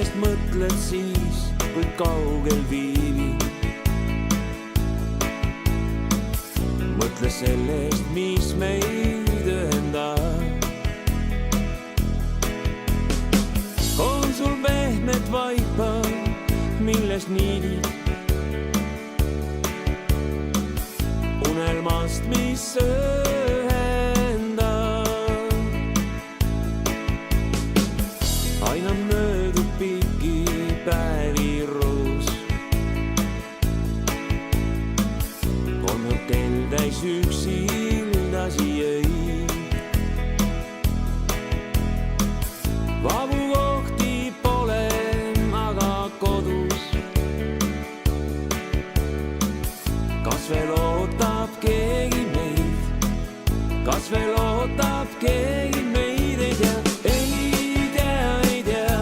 millest mõtled siis, kui kaugel viibid. Mõtle sellest, mis meid ühendab. On sul pehmed vaipad, millest niidid unelmast, mis ühendab. Aina möödub pikki päevi roos, on hotell täis üksildasi öid. Vabu kohti pole, aga kodus kas veel ootab keegi meid, kas veel ootab keegi meid, ei tea, ei tea, ei tea.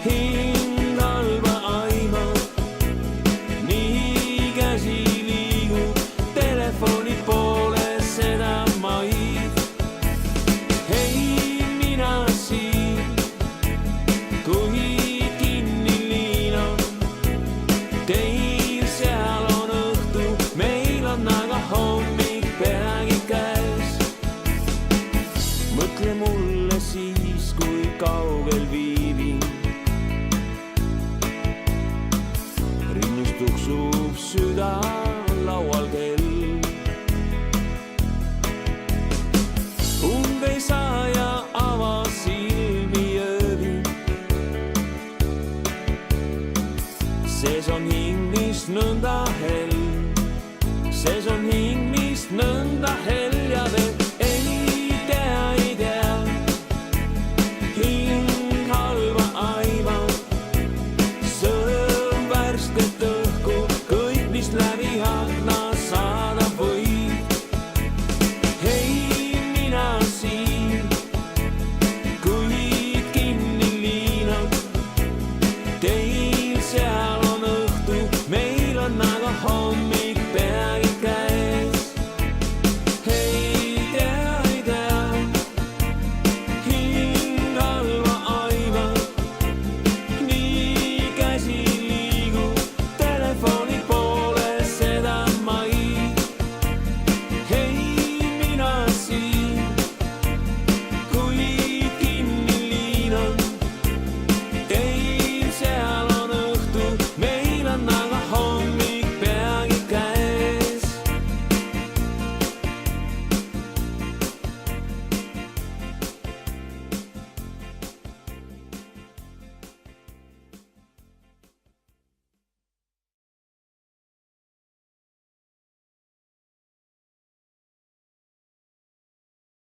Hing halba aima, nii käsi liigub telefoni poole seda maid. Hei, mina siin, kui kinni liina, teil seal on õhtu, meil on aga hommik peagi käes. Mõtle mulle siis, kui kaugel viibin. Rinnus tuksub süda laual kell. Und ei saa ja ava silmi ööbi. Sees on hing, mis nõnda hell. Sees on hing,